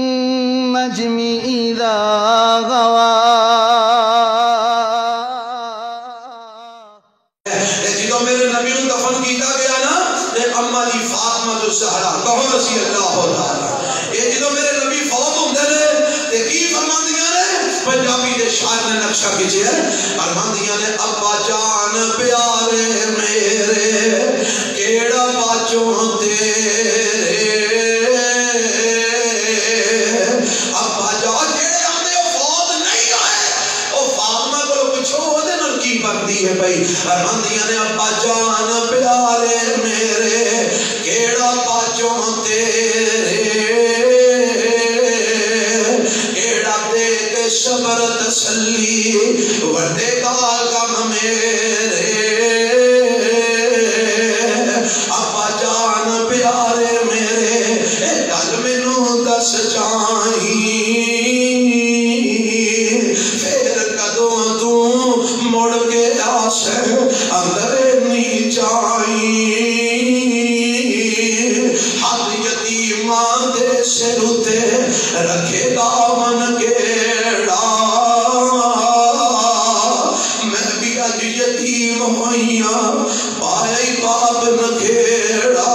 والنجم إذا غوى جدو میرے نبی نو دفن کیتا گیا نا اما جی فاطمہ جو زہرا کہو رضی اللہ تعالی یہ جدو میرے نبی فوت ہوندے نے تے کی فرماندیاں نے پنجابی دے شاعر نے نقشہ کھچیا ہے فرماندیاں نے ابا جان پیارے میرے کیڑا باچوں تیرے ابا جان جڑے آندے او فوت نہیں ہوئے او فاطمہ کو پچھو دے نال کی بندی ہے بھائی فرماندیاں نے ابا جان پیارے میرے کیڑا باچوں تیرے کیڑا دے کے صبر تسلی وڈے کا غم میرے ابا جان پیارے میرے گل مینوں دس جائیں پھر کدوں تو مڑ کے آسے اندر نہیں جائیں حد یتیماں دے سر تے رکھے دامن کیڑا میں بھی اج یتیم ہوئیاں پائے باپ نکھیڑا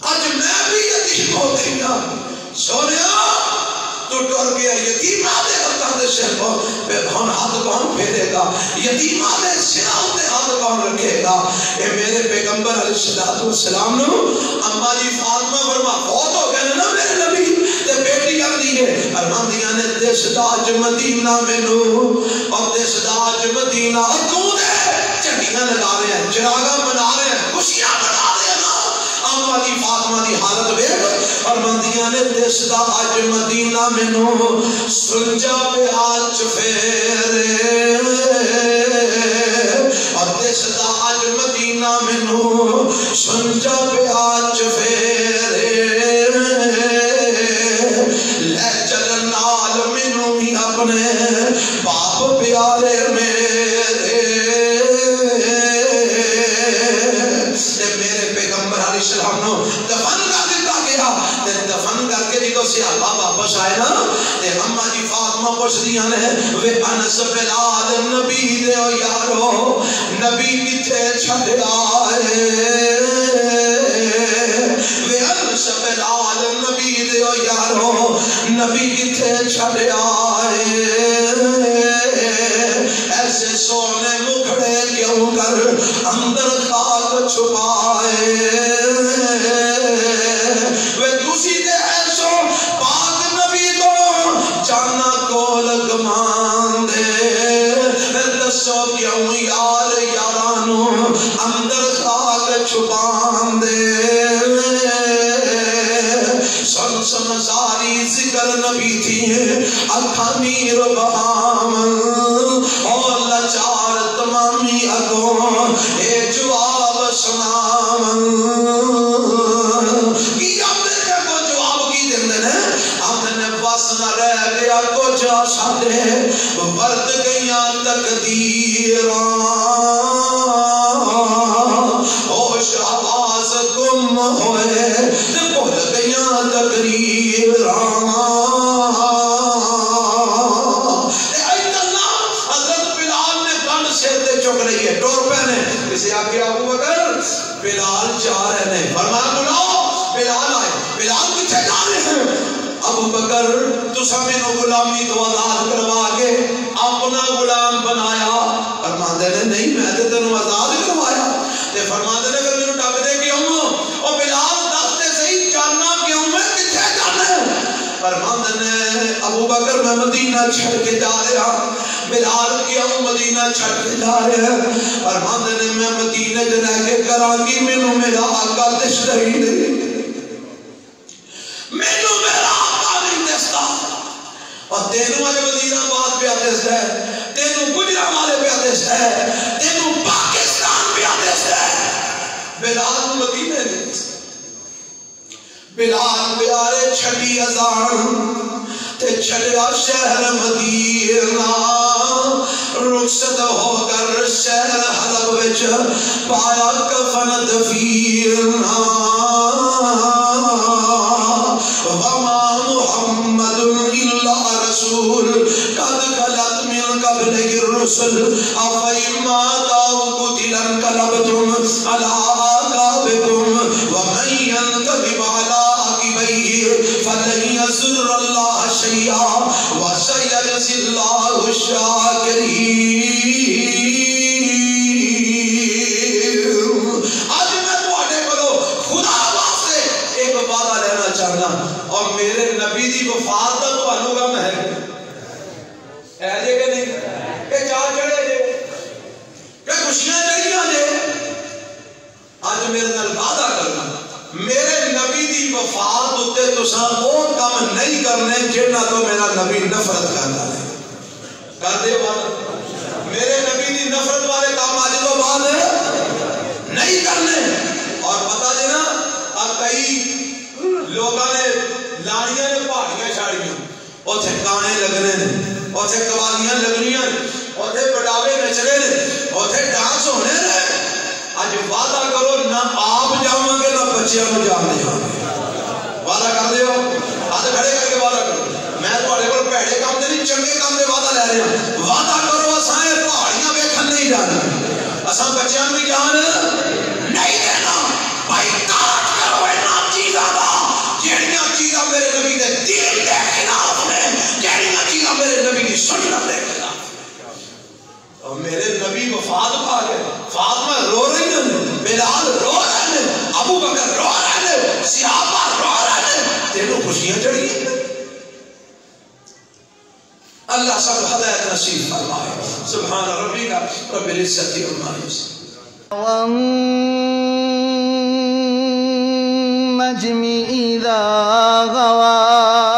اج میں بھی یتیم ہو گیا سونیا تو ڈر گیا یتیم آدھے ہاتھاں دے سر پہ ہن ہاتھ کون پھیرے گا یتیم آدھے سراں تے ہاتھ کون رکھے گا اے میرے پیغمبر علیہ السلام نو اما جی فاطمہ فرما فوت ہو گئے نا میرے نبی تے بیٹی آندی ہے فرماندیاں نے دس تاج مدینہ مینوں اور دس تاج مدینہ تو دے چٹیاں لگا رہے ہیں چراغاں بنا رہے ہیں خوشیاں بنا رہے ہیں اما جی فاطمہ دی حالت ویکھ اور بندیاں نے دس تاج مدینہ مینوں سلجا پہ ہاتھ پھیرے اور دس تاج مدینہ مینوں سلجا پہ ہاتھ پھیرے لے چل نال مینوں بھی اپنے باپ پیارے میرے میرے پیغمبر علیہ السلام نو دفن کر دیتا گیا دفن کر کے جدو سیابہ واپس آئے نا اما جی فاطمہ پوچھ دیاں نے وے انس بلال نبی دے او یارو نبی کتے چھڑے آئے وے انس بلال نبی دے او یارو نبی کتے چھڑے آئے ایسے سونے مکھڑے کیوں کر اندر خاک چھپائے وے دوسری دے ایسو پاک نبی تو جانا کول گمان دے دسو کیوں یار یارانو اندر خاک چھپان دے سن سن ساری ذکر نبی تھی اکھانی ربامن اور لچار تمامی اگوں اے جواب سنامن کی آپ نے کو جواب کی دیندے نے آپ نے بس نہ رہ گیا کچھ آسانے ورد گئیاں تقدیراں ہوش آواز گم ہوئے بھول گئیاں تقریراں چک رہی ہے ٹور پہنے اسے آگے ابو بکر بلال جا رہے ہیں فرمایا بلاؤ بلال آئے بلال کچھے جا رہے ہیں ابو بکر تو سمینو غلامی تو آزاد کروا کے اپنا غلام بنایا فرماندے نے نہیں میں تے تینوں آزاد کروایا تے فرماندے نے اگر مینوں ڈک دے کیوں او بلال دستے صحیح جاننا کیوں میں کتھے جانا فرماندے نے ابو بکر میں مدینہ چھڑ کے جا رہا بلال کیوں مدینہ چھڑ کے جا رہے ہیں فرماندے نے میں مدینہ رہ کے کرانگی مینوں میرا آقا دس رہی نہیں مینوں میرا آقا نہیں دستا اور تینوں والے مدینہ بات پہ آدیس ہے تینوں گجرہ والے پہ آدیس ہے تینوں پاکستان پہ آدیس ہے بلال مدینہ نہیں دستا بلال پیارے چھڑی ازان تے چھڑیا شہر مدینہ رخصت ہو کر شہر حلب وچ پایا کفن دفیرنا وما محمد الا رسول قد خلت من قبله الرسل افإن مات أو قتل انقلبتم على أعقابكم ومن ينقلب على عقبيه فلن يضر الله شيئا وسيجزي الله الشاكرين. آج میں تواڈے کولوں خدا واسطے ایک وعدہ لینا چاہنا اور میرے نبی دی وفات دا تانوں غم ہے جے کہ نہیں کہ چار چڑھے جے کہ خوشیاں چڑھیاں جے. آج میرے نال وعدہ کرنا میرے نبی دی وفات اتے تساں او کم نہیں کرنے جنہاں تو میرا نبی نفرت کرتا ہے. کر دے وعدہ میرے نبی دی نفرت والے کام آج تو بعد نہیں کرنے. اور پتہ جے نا اب کئی لوگاں نے لانیاں نے پہاڑیاں چھاڑیاں اوتھے گانے لگنے نے اوتھے قوالیاں لگنیاں اوتھے بڑاوے نچنے نے اوتھے ڈانس ہونے نے. اج وعدہ کرو نہ آپ جاواں گے نہ بچیاں نوں جان دے ہاں. وعدہ کر دیو ہاتھ کھڑے کر کے وعدہ کرو. میں تواڈے کول بھڑے کام تے نہیں چنگے کام دے وعدہ لے رہا. وعدہ کرو اساں اے پہاڑیاں ویکھن نہیں جانا اساں بچیاں نوں جان نہیں دینا. بھائی کاٹ کرو انہاں چیزاں دا جہڑیاں چیزاں میرے نبی دے دین دے خلاف نے جہڑیاں چیزاں میرے نبی دی سنت دے خلاف. اور میرے نبی وفات پا گئے. فاطمہ رو رہی ہیں بلال رو رہے ہیں ابو بکر رو رہے ہیں صحابہ رو رہے ہیں. تینوں خوشیاں چڑھی ہیں. اللہ سب ہدایت نصیب فرمائے. سبحان ربک رب العزت عما یصفون. والنجم إذا غوى